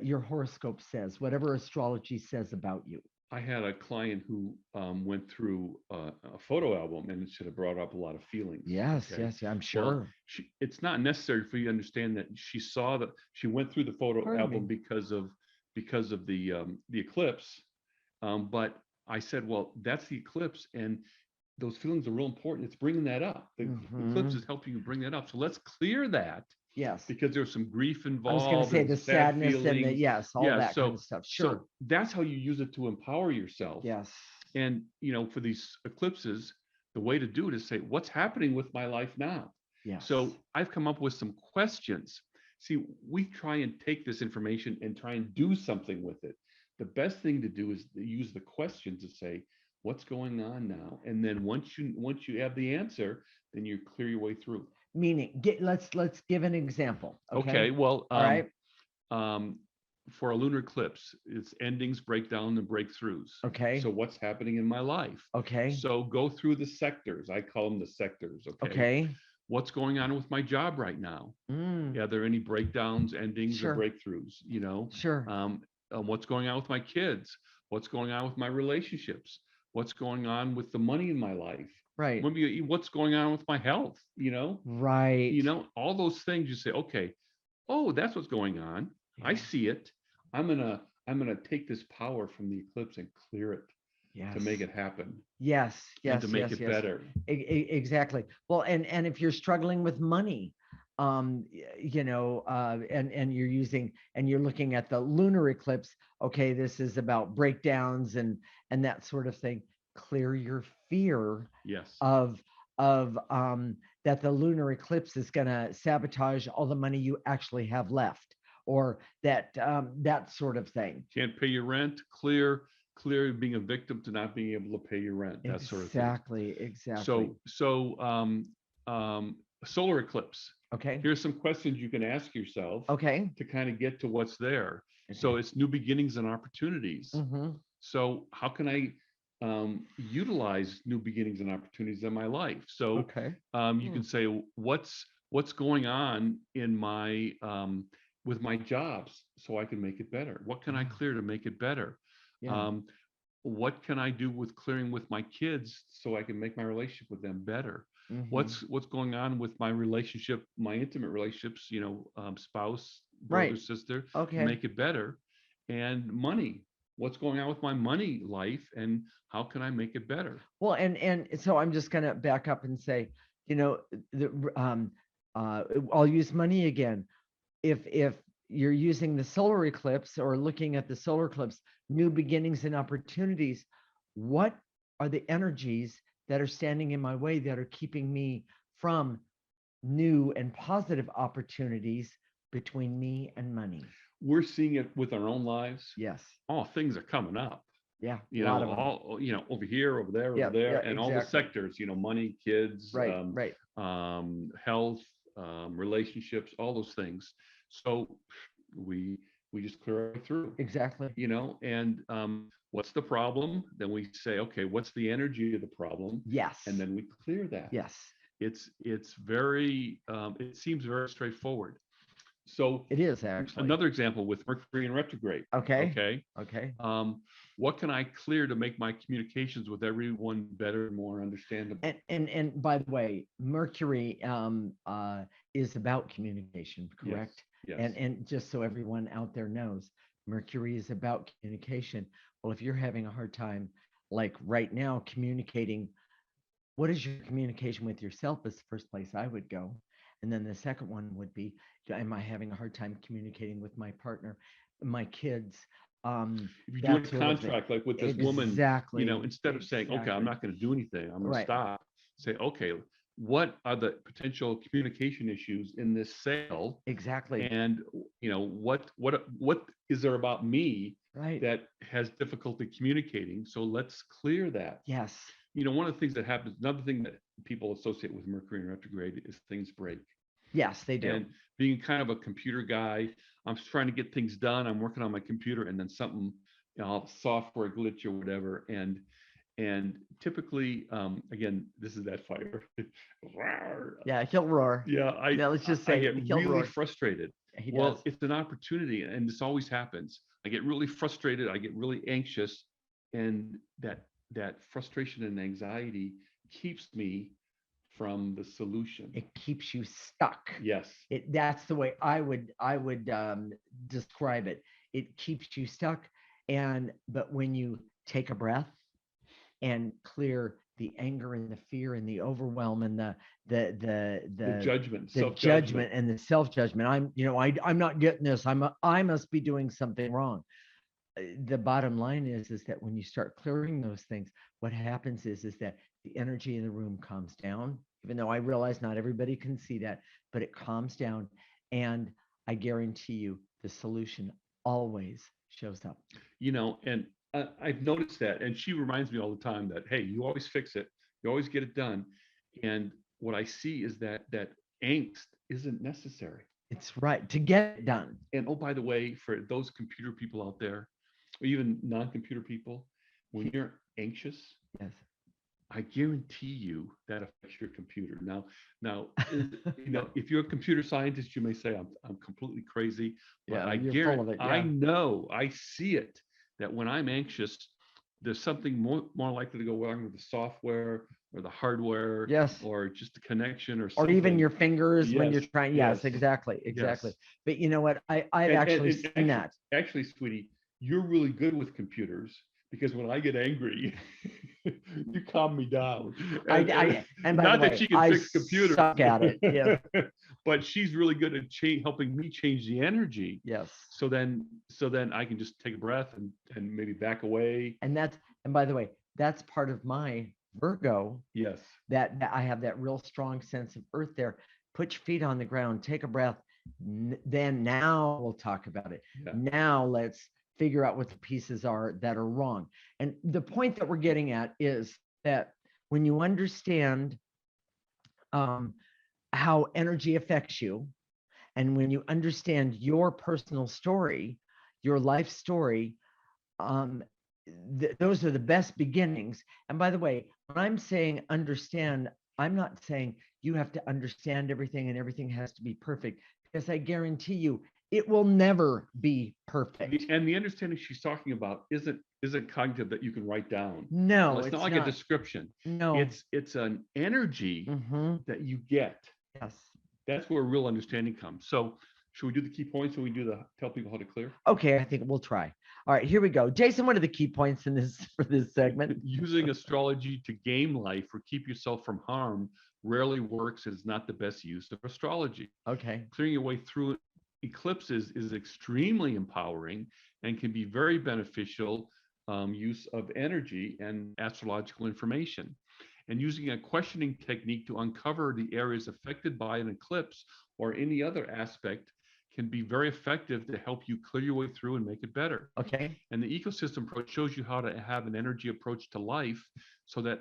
[SPEAKER 2] your horoscope says, whatever astrology says about you.
[SPEAKER 1] I had a client who went through a photo album, and it should have brought up a lot of feelings.
[SPEAKER 2] Yes, okay? Yes, I'm sure. Well,
[SPEAKER 1] it's not necessary for you to understand that she went through the photo album because of the eclipse. But I said, well, that's the eclipse, and those feelings are real important. It's bringing that up. The eclipse is helping you bring that up. So let's clear that.
[SPEAKER 2] Yes.
[SPEAKER 1] Because there's some grief involved.
[SPEAKER 2] I was going to say the sadness feelings, and the, all that kind of stuff. Sure.
[SPEAKER 1] So that's how you use it to empower yourself.
[SPEAKER 2] Yes.
[SPEAKER 1] And, for these eclipses, the way to do it is say, what's happening with my life now?
[SPEAKER 2] Yes.
[SPEAKER 1] So I've come up with some questions. See, we try and take this information and try and do something with it. The best thing to do is to use the question to say, what's going on now? And then once you have the answer, then you clear your way through.
[SPEAKER 2] Meaning, let's give an example.
[SPEAKER 1] Okay. Well,
[SPEAKER 2] all right.
[SPEAKER 1] For a lunar eclipse, it's endings, breakdown, and breakthroughs.
[SPEAKER 2] Okay.
[SPEAKER 1] So what's happening in my life?
[SPEAKER 2] Okay.
[SPEAKER 1] So go through the sectors. I call them the sectors. Okay.
[SPEAKER 2] Okay.
[SPEAKER 1] What's going on with my job right now? Are there any breakdowns, endings, or breakthroughs?
[SPEAKER 2] Sure.
[SPEAKER 1] What's going on with my kids? What's going on with my relationships? What's going on with the money in my life?
[SPEAKER 2] Right.
[SPEAKER 1] Maybe what's going on with my health?
[SPEAKER 2] Right.
[SPEAKER 1] All those things. You say, okay, oh, that's what's going on. Yeah. I see it. I'm gonna take this power from the eclipse and clear it. Yes. To make it happen.
[SPEAKER 2] Yes.
[SPEAKER 1] And to make it better.
[SPEAKER 2] Exactly. Well, and if you're struggling with money, and you're looking at the lunar eclipse, okay, this is about breakdowns and that sort of thing. Clear your fear.
[SPEAKER 1] Yes.
[SPEAKER 2] Of that the lunar eclipse is going to sabotage all the money you actually have left, or that sort of thing.
[SPEAKER 1] Can't pay your rent. Clear being a victim to not being able to pay your rent. That sort of thing.
[SPEAKER 2] Exactly.
[SPEAKER 1] So solar eclipse.
[SPEAKER 2] Okay.
[SPEAKER 1] Here's some questions you can ask yourself.
[SPEAKER 2] Okay.
[SPEAKER 1] To kind of get to what's there. Okay. So it's new beginnings and opportunities.
[SPEAKER 2] Mm-hmm.
[SPEAKER 1] So how can I utilize new beginnings and opportunities in my life? So you can say, what's going on in my with my jobs so I can make it better? What can I clear to make it better? Yeah. What can I do with clearing with my kids so I can make my relationship with them better? Mm-hmm. What's going on with my relationship, my intimate relationships, spouse, brother, sister, to make it better? And money. What's going on with my money life, and how can I make it better?
[SPEAKER 2] Well, and so I'm just going to back up and say, I'll use money again. if you're using the solar eclipse or looking at the solar eclipse, new beginnings and opportunities, what are the energies that are standing in my way that are keeping me from new and positive opportunities between me and money?
[SPEAKER 1] We're seeing it with our own lives.
[SPEAKER 2] Yes.
[SPEAKER 1] Oh, things are coming up.
[SPEAKER 2] Yeah.
[SPEAKER 1] You
[SPEAKER 2] A lot
[SPEAKER 1] know,
[SPEAKER 2] of them.
[SPEAKER 1] all, you know, over here, over there,
[SPEAKER 2] Yeah.
[SPEAKER 1] over there,
[SPEAKER 2] Yeah.
[SPEAKER 1] and all the
[SPEAKER 2] Exactly.
[SPEAKER 1] sectors, you know, money, kids,
[SPEAKER 2] Right. Right.
[SPEAKER 1] health, relationships, all those things. So we we just clear right through,
[SPEAKER 2] Exactly.
[SPEAKER 1] you know, and what's the problem? Then we say, okay, what's the energy of the problem?
[SPEAKER 2] Yes.
[SPEAKER 1] And then we clear that.
[SPEAKER 2] Yes.
[SPEAKER 1] It's very it seems very straightforward. So
[SPEAKER 2] It is actually.
[SPEAKER 1] another example with Mercury in retrograde.
[SPEAKER 2] Okay.
[SPEAKER 1] Okay.
[SPEAKER 2] Okay.
[SPEAKER 1] What can I clear to make my communications with everyone better and more understandable?
[SPEAKER 2] And by the way, Mercury is about communication, correct?
[SPEAKER 1] Yes.
[SPEAKER 2] And just so everyone out there knows, Mercury is about communication. Well, if you're having a hard time, like right now, communicating, what is your communication with yourself is the first place I would go. And then the second one would be, am I having a hard time communicating with my partner, my kids?
[SPEAKER 1] If you're doing a contract like with this woman,
[SPEAKER 2] exactly,
[SPEAKER 1] you know, instead of saying, okay, I'm not going to do anything, I'm going to
[SPEAKER 2] Right.
[SPEAKER 1] stop, say, okay, what are the potential communication issues in this sale?
[SPEAKER 2] Exactly.
[SPEAKER 1] And, you know, what is there about me
[SPEAKER 2] Right.
[SPEAKER 1] that has difficulty communicating? So let's clear that.
[SPEAKER 2] Yes.
[SPEAKER 1] You know, one of the things that happens, another thing that people associate with Mercury in retrograde is things break.
[SPEAKER 2] Yes, they do.
[SPEAKER 1] And being kind of a computer guy, I'm trying to get things done. I'm working on my computer, and then something, you know, software glitch or whatever. And typically, again, this is that fighter.
[SPEAKER 2] Yeah, he'll roar.
[SPEAKER 1] Yeah,
[SPEAKER 2] let's just say
[SPEAKER 1] I get
[SPEAKER 2] he'll
[SPEAKER 1] really
[SPEAKER 2] roar.
[SPEAKER 1] frustrated.
[SPEAKER 2] He
[SPEAKER 1] Well,
[SPEAKER 2] does.
[SPEAKER 1] it's an opportunity, and this always happens. I get really frustrated. I get really anxious, and that frustration and anxiety keeps me from the solution.
[SPEAKER 2] It keeps you stuck.
[SPEAKER 1] Yes.
[SPEAKER 2] That's the way I would describe it. It keeps you stuck. But when you take a breath and clear the anger and the fear and the overwhelm and the
[SPEAKER 1] judgment,
[SPEAKER 2] the judgment and the self-judgment, I'm not getting this. I must be doing something wrong. The bottom line is that when you start clearing those things, what happens is that the energy in the room calms down, even though I realize not everybody can see that, but it calms down. And I guarantee you the solution always shows up.
[SPEAKER 1] You know, and I've noticed that. And she reminds me all the time that, hey, you always fix it. You always get it done. And what I see is that angst isn't necessary.
[SPEAKER 2] It's right to get it done.
[SPEAKER 1] And oh, by the way, for those computer people out there, or even non-computer people, when you're anxious,
[SPEAKER 2] yes,
[SPEAKER 1] I guarantee you that affects your computer. Now, you know, if you're a computer scientist, you may say I'm completely crazy, but
[SPEAKER 2] yeah,
[SPEAKER 1] I guarantee, I know, I see it, that when I'm anxious, there's something more likely to go wrong with the software or the hardware,
[SPEAKER 2] yes,
[SPEAKER 1] or just a connection or something.
[SPEAKER 2] Or even your fingers when you're trying. Yes, exactly.
[SPEAKER 1] Yes.
[SPEAKER 2] But you know what? I've actually seen that.
[SPEAKER 1] Actually, sweetie, you're really good with computers, because when I get angry, you calm me down.
[SPEAKER 2] And by
[SPEAKER 1] not
[SPEAKER 2] the way,
[SPEAKER 1] that she can
[SPEAKER 2] I
[SPEAKER 1] fix computers,
[SPEAKER 2] suck at it. Yes.
[SPEAKER 1] but she's really good at helping me change the energy.
[SPEAKER 2] Yes.
[SPEAKER 1] So then I can just take a breath and maybe back away.
[SPEAKER 2] And by the way, that's part of my Virgo.
[SPEAKER 1] Yes.
[SPEAKER 2] That I have that real strong sense of earth there. Put your feet on the ground, take a breath. Then now we'll talk about it. Yeah. Now let's figure out what the pieces are that are wrong. And the point that we're getting at is that when you understand how energy affects you, and when you understand your personal story, your life story, those are the best beginnings. And by the way, when I'm saying understand, I'm not saying you have to understand everything and everything has to be perfect, because I guarantee you it will never be perfect.
[SPEAKER 1] And the understanding she's talking about isn't cognitive that you can write down.
[SPEAKER 2] No,
[SPEAKER 1] it's not like a description.
[SPEAKER 2] No,
[SPEAKER 1] it's an energy that you get.
[SPEAKER 2] Yes,
[SPEAKER 1] that's where real understanding comes. So should we do the key points when we do tell people how to clear?
[SPEAKER 2] Okay, I think we'll try. All right, here we go. Jason, what are the key points for this segment?
[SPEAKER 1] Using astrology to game life or keep yourself from harm rarely works and is not the best use of astrology.
[SPEAKER 2] Okay.
[SPEAKER 1] Clearing your way through eclipse is extremely empowering and can be very beneficial use of energy and astrological information. And using a questioning technique to uncover the areas affected by an eclipse or any other aspect can be very effective to help you clear your way through and make it better.
[SPEAKER 2] Okay.
[SPEAKER 1] And the ecosystem approach shows you how to have an energy approach to life so that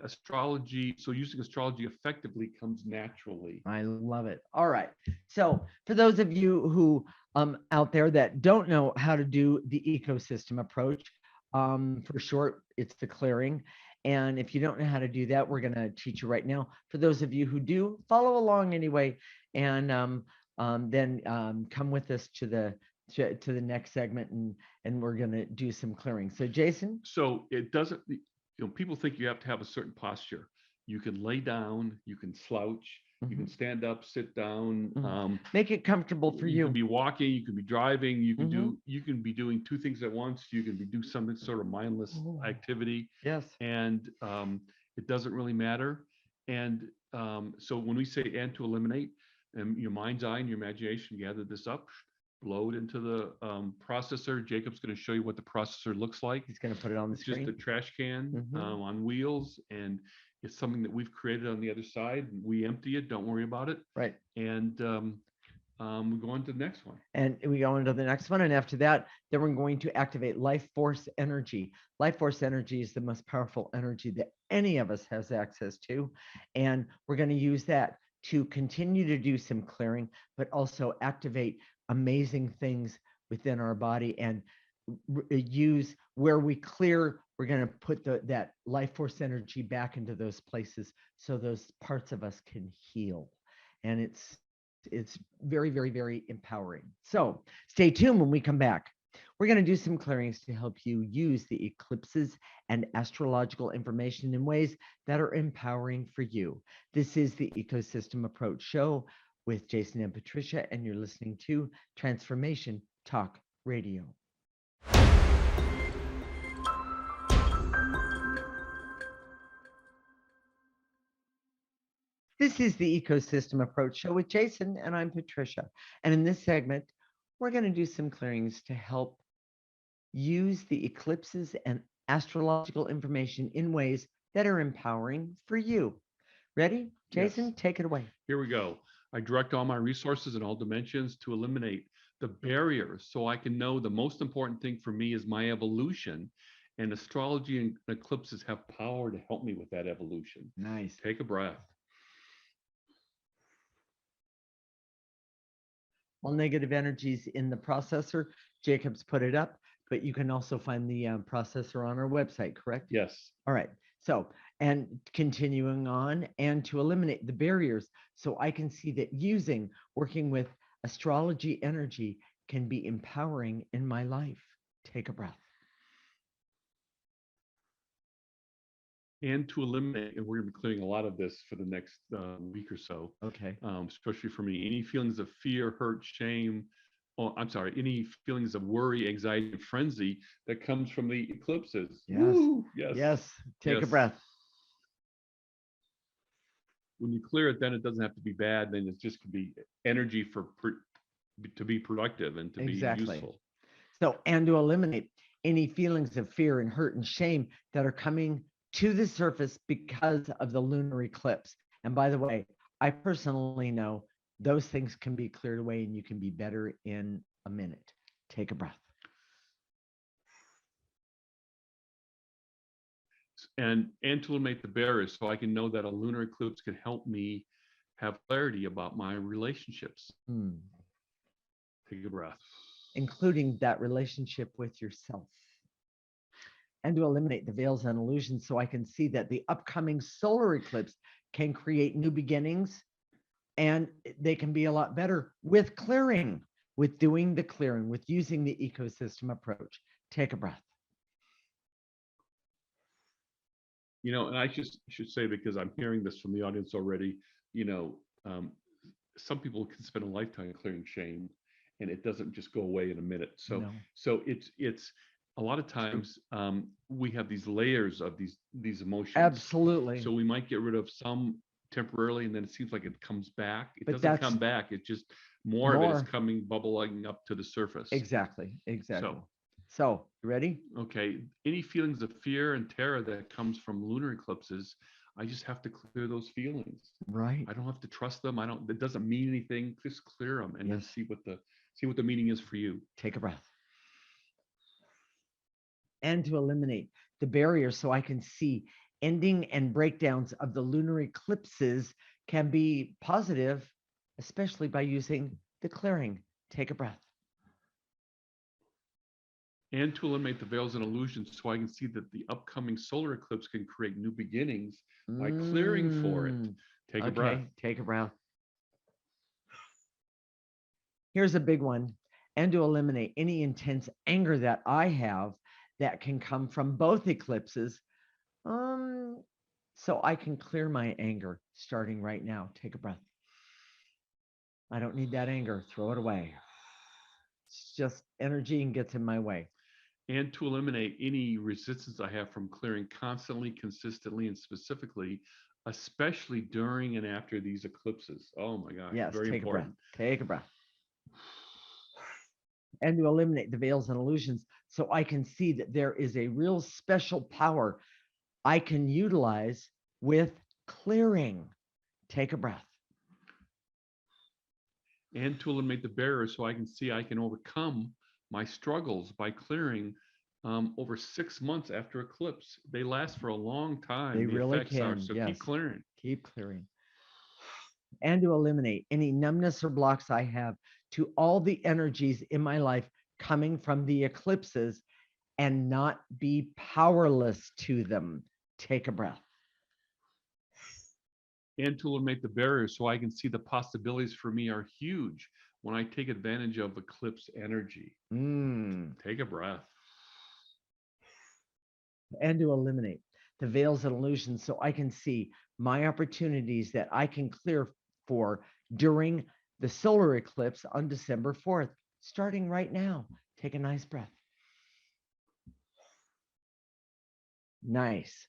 [SPEAKER 1] using astrology effectively comes naturally.
[SPEAKER 2] I love it. All right. So for those of you who out there that don't know how to do the ecosystem approach, for short, it's the clearing. And if you don't know how to do that, we're going to teach you right now. For those of you who do, follow along anyway, and then come with us to the next segment, and we're going to do some clearing. So Jason.
[SPEAKER 1] So it doesn't, people think you have to have a certain posture. You can lay down, you can slouch, you can stand up, sit down.
[SPEAKER 2] Make it comfortable for you.
[SPEAKER 1] You can be walking, you can be driving, you can be doing two things at once. You can be doing something sort of mindless activity.
[SPEAKER 2] Yes.
[SPEAKER 1] And it doesn't really matter. And so when we say and to eliminate, your mind's eye and your imagination gather this up, blow it into the processor. Jacob's going to show you what the processor looks like.
[SPEAKER 2] He's going to put it on the screen.
[SPEAKER 1] Just a trash can on wheels, and it's something that we've created on the other side. We empty it. Don't worry about it.
[SPEAKER 2] Right.
[SPEAKER 1] And we go on to the next one.
[SPEAKER 2] And we go into the next one. And after that, then we're going to activate life force energy. Life force energy is the most powerful energy that any of us has access to. And we're going to use that to continue to do some clearing, but also activate amazing things within our body, and use where we clear, we're going to put that life force energy back into those places so those parts of us can heal. And it's very, very, very empowering. So stay tuned when we come back. We're going to do some clearings to help you use the eclipses and astrological information in ways that are empowering for you. This is the Ecosystem Approach Show with Jason and Patricia, and you're listening to Transformation Talk Radio. This is the Ecosystem Approach Show with Jason, and I'm Patricia. And in this segment, we're going to do some clearings to help use the eclipses and astrological information in ways that are empowering for you. Ready? Jason,
[SPEAKER 1] Yes.
[SPEAKER 2] Take it away.
[SPEAKER 1] Here we go. I direct all my resources in all dimensions to eliminate the barriers so I can know the most important thing for me is my evolution. And astrology and eclipses have power to help me with that evolution.
[SPEAKER 2] Nice.
[SPEAKER 1] Take a breath.
[SPEAKER 2] All negative energies in the processor. Jacob's put it up, but you can also find the processor on our website, correct?
[SPEAKER 1] Yes.
[SPEAKER 2] All right. So, and continuing on, and to eliminate the barriers so I can see that working with astrology energy can be empowering in my life. Take a breath.
[SPEAKER 1] And to eliminate, and we're going to be clearing a lot of this for the next week or so.
[SPEAKER 2] Okay.
[SPEAKER 1] Especially for me, any feelings of fear, hurt, shame, any feelings of worry, anxiety, and frenzy that comes from the eclipses.
[SPEAKER 2] Yes.
[SPEAKER 1] Woo! Yes.
[SPEAKER 2] Yes. Take a breath.
[SPEAKER 1] When you clear it, then it doesn't have to be bad. Then it just could be energy to be productive and to be useful.
[SPEAKER 2] So, and to eliminate any feelings of fear and hurt and shame that are coming to the surface because of the lunar eclipse. And by the way, I personally know those things can be cleared away and you can be better in a minute. Take a breath.
[SPEAKER 1] And to eliminate the barriers so I can know that a lunar eclipse can help me have clarity about my relationships. Take a breath.
[SPEAKER 2] Including that relationship with yourself. And to eliminate the veils and illusions so I can see that the upcoming solar eclipse can create new beginnings, and they can be a lot better with clearing, with doing the clearing, with using the ecosystem approach. Take a breath.
[SPEAKER 1] And I just should say, because I'm hearing this from the audience already, some people can spend a lifetime clearing shame and it doesn't just go away in a minute. So it's a lot of times we have these layers of these emotions.
[SPEAKER 2] Absolutely.
[SPEAKER 1] So we might get rid of some temporarily, and then it seems like it comes back. It doesn't come back. It just more of it is
[SPEAKER 2] More.
[SPEAKER 1] coming bubbling up to the surface.
[SPEAKER 2] Exactly. Exactly.
[SPEAKER 1] So,
[SPEAKER 2] So, you ready?
[SPEAKER 1] okay, any feelings of fear and terror that comes from lunar eclipses, I just have to clear those feelings.
[SPEAKER 2] Right.
[SPEAKER 1] I don't have to trust them. I don't, it doesn't mean anything. Just clear them and then
[SPEAKER 2] Yes.
[SPEAKER 1] see what the meaning is for you.
[SPEAKER 2] Take a breath. And to eliminate the barriers so I can see ending and breakdowns of the lunar eclipses can be positive, especially by using the clearing. Take a breath.
[SPEAKER 1] And to eliminate the veils and illusions so I can see that the upcoming solar eclipse can create new beginnings by clearing for it. Take a breath.
[SPEAKER 2] Okay, take a breath. Here's a big one. And to eliminate any intense anger that I have that can come from both eclipses, so I can clear my anger starting right now. Take a breath. I don't need that anger. Throw it away. It's just energy and gets in my way.
[SPEAKER 1] And to eliminate any resistance I have from clearing constantly, consistently, and specifically, especially during and after these eclipses. Oh my gosh,
[SPEAKER 2] Yes,
[SPEAKER 1] very
[SPEAKER 2] take a breath.
[SPEAKER 1] important.
[SPEAKER 2] Take a breath. And to eliminate the veils and illusions so I can see that there is a real special power I can utilize with clearing. Take a breath.
[SPEAKER 1] And to eliminate the barriers so I can see I can overcome my struggles by clearing over 6 months after eclipse. They last for a long time.
[SPEAKER 2] They
[SPEAKER 1] The
[SPEAKER 2] really
[SPEAKER 1] effects are,
[SPEAKER 2] can.
[SPEAKER 1] so
[SPEAKER 2] Yes.
[SPEAKER 1] keep clearing.
[SPEAKER 2] Keep clearing. And to eliminate any numbness or blocks I have to all the energies in my life coming from the eclipses and not be powerless to them. Take a breath.
[SPEAKER 1] And to eliminate the barriers so I can see the possibilities for me are huge when I take advantage of eclipse energy. Take a breath.
[SPEAKER 2] And to eliminate the veils and illusions so I can see my opportunities that I can clear for during the solar eclipse on December 4th, starting right now. Take a nice breath. Nice.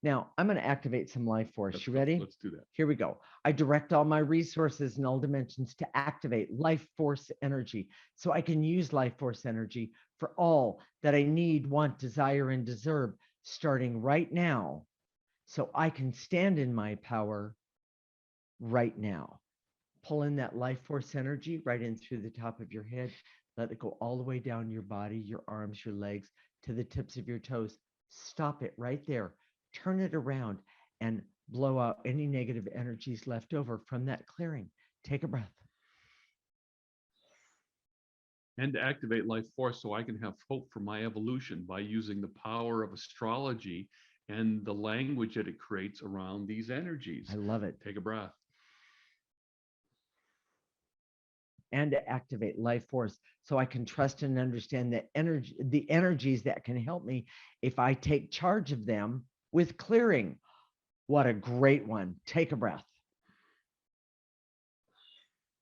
[SPEAKER 2] Now, I'm going to activate some life force. You ready?
[SPEAKER 1] Let's do that.
[SPEAKER 2] Here we go. I direct all my resources in all dimensions to activate life force energy so I can use life force energy for all that I need, want, desire, and deserve starting right now so I can stand in my power right now. Pull in that life force energy right in through the top of your head. Let it go all the way down your body, your arms, your legs, to the tips of your toes. Stop it right there. Turn it around and blow out any negative energies left over from that clearing. Take a breath.
[SPEAKER 1] And to activate life force so I can have hope for my evolution by using the power of astrology and the language that it creates around these energies.
[SPEAKER 2] I love it.
[SPEAKER 1] Take a breath.
[SPEAKER 2] And to activate life force so I can trust and understand the energies that can help me if I take charge of them with clearing. What a great one. Take a breath.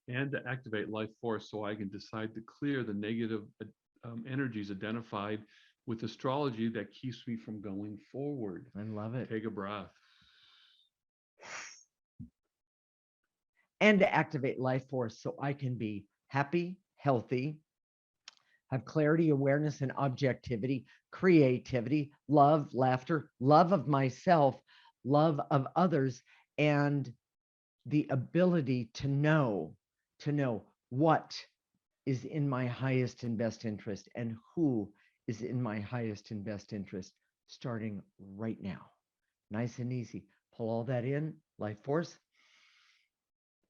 [SPEAKER 1] And to activate life force so I can decide to clear the negative energies identified with astrology that keeps me from going forward.
[SPEAKER 2] I love it.
[SPEAKER 1] Take a breath.
[SPEAKER 2] And to activate life force so I can be happy, healthy, have clarity, awareness, and objectivity, creativity, love, laughter, love of myself, love of others, and the ability to know what is in my highest and best interest and who is in my highest and best interest starting right now. Nice and easy. Pull all that in, life force.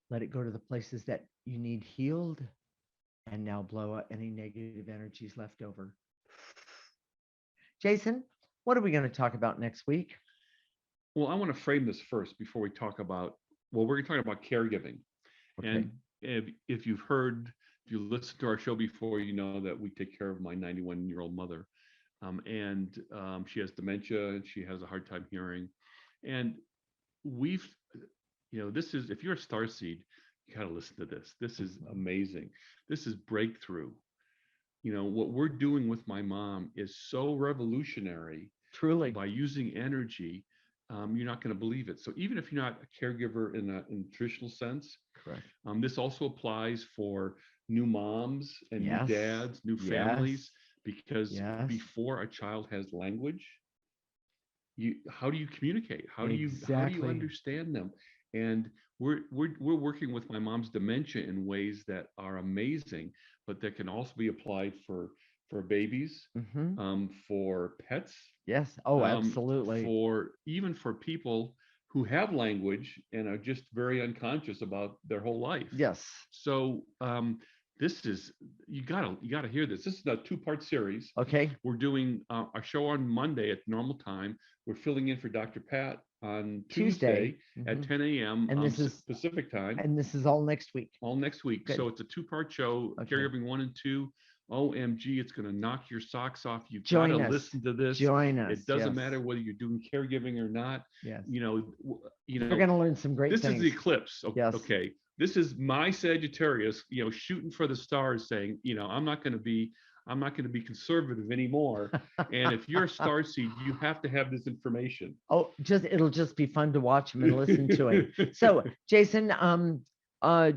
[SPEAKER 2] Let it go to the places that you need healed. And now blow out any negative energies left over. Jason, what are we going to talk about next week?
[SPEAKER 1] Well, I want to frame this first before we talk about, well, we're going to talk about caregiving. Okay. And if you've heard, if you listened to our show before, you know that we take care of my 91-year-old mother. She has dementia and she has a hard time hearing. And we've, this is, if you're a starseed, you got to listen to this. This is amazing. This is breakthrough. What we're doing with my mom is so revolutionary.
[SPEAKER 2] Truly.
[SPEAKER 1] By using energy you're not going to believe it. So even if you're not a caregiver in a traditional sense,
[SPEAKER 2] Correct.
[SPEAKER 1] this also applies for new moms and new
[SPEAKER 2] Yes.
[SPEAKER 1] dads, new families, because
[SPEAKER 2] Yes.
[SPEAKER 1] before a child has language, how do you communicate? How do you
[SPEAKER 2] Exactly.
[SPEAKER 1] understand them? And we're working with my mom's dementia in ways that are amazing, but that can also be applied for babies, for pets,
[SPEAKER 2] Yes. Oh, absolutely.
[SPEAKER 1] for even for people who have language and are just very unconscious about their whole life.
[SPEAKER 2] Yes.
[SPEAKER 1] So this is, you gotta hear this. This is a 2-part series.
[SPEAKER 2] Okay.
[SPEAKER 1] We're doing a show on Monday at normal time. We're filling in for Dr. Pat on Tuesday at 10 a.m.
[SPEAKER 2] And this is
[SPEAKER 1] Pacific time.
[SPEAKER 2] And this is all next week.
[SPEAKER 1] All next week.
[SPEAKER 2] Good.
[SPEAKER 1] So it's a 2-part show, Caregiving 1 and 2. OMG, it's going to knock your socks off. You've got to listen to this.
[SPEAKER 2] Join us.
[SPEAKER 1] It doesn't matter whether you're doing caregiving or not.
[SPEAKER 2] Yes.
[SPEAKER 1] You're
[SPEAKER 2] going to learn some great things.
[SPEAKER 1] This is the eclipse.
[SPEAKER 2] Yes.
[SPEAKER 1] Okay. This is my Sagittarius, shooting for the stars, saying, I'm not going to be conservative anymore. And if you're a starseed, you have to have this information.
[SPEAKER 2] Oh, it'll just be fun to watch him and listen to it. So, Jason,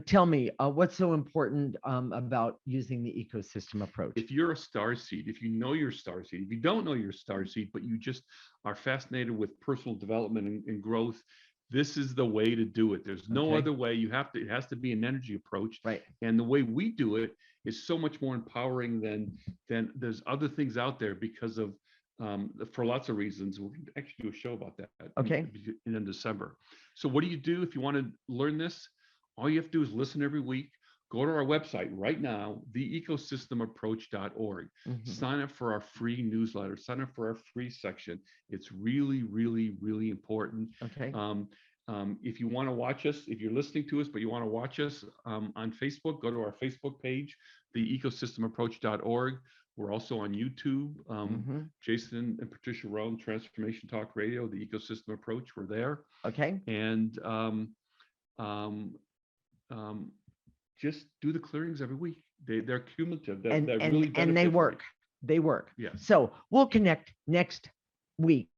[SPEAKER 2] tell me, what's so important about using the ecosystem approach?
[SPEAKER 1] If you're a starseed, if you know you're a starseed, if you don't know you're a starseed, but you just are fascinated with personal development and growth, this is the way to do it. There's no other way. It has to be an energy approach.
[SPEAKER 2] Right.
[SPEAKER 1] And the way we do it is so much more empowering than there's other things out there, because of for lots of reasons. We're going to actually do a show about that in December. So what do you do if you want to learn this? All you have to do is listen every week. Go to our website right now, theecosystemapproach.org. Sign up for our free newsletter. Sign up for our free section. It's really, really, really important.
[SPEAKER 2] Okay.
[SPEAKER 1] If you want to watch us, if you're listening to us, but you want to watch us on Facebook, go to our Facebook page, theecosystemapproach.org. We're also on YouTube. Jason and Patricia Roan, Transformation Talk Radio, The Ecosystem Approach. We're there.
[SPEAKER 2] Okay.
[SPEAKER 1] And just do the clearings every week. They're cumulative.
[SPEAKER 2] And they work. They work.
[SPEAKER 1] Yes.
[SPEAKER 2] So we'll connect next week,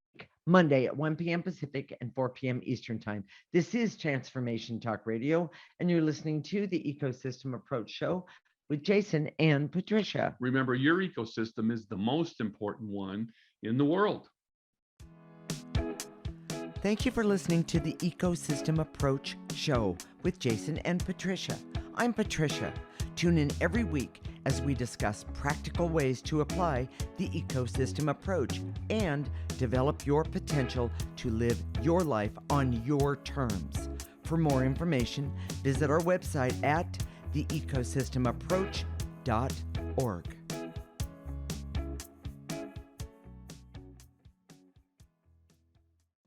[SPEAKER 2] Monday at 1 p.m. Pacific and 4 p.m. Eastern Time. This is Transformation Talk Radio, and you're listening to the Ecosystem Approach Show with Jason and Patricia.
[SPEAKER 1] Remember, your ecosystem is the most important one in the world.
[SPEAKER 2] Thank you for listening to the Ecosystem Approach Show with Jason and Patricia. I'm Patricia. Tune in every week as we discuss practical ways to apply the ecosystem approach and develop your potential to live your life on your terms. For more information, visit our website at theecosystemapproach.org.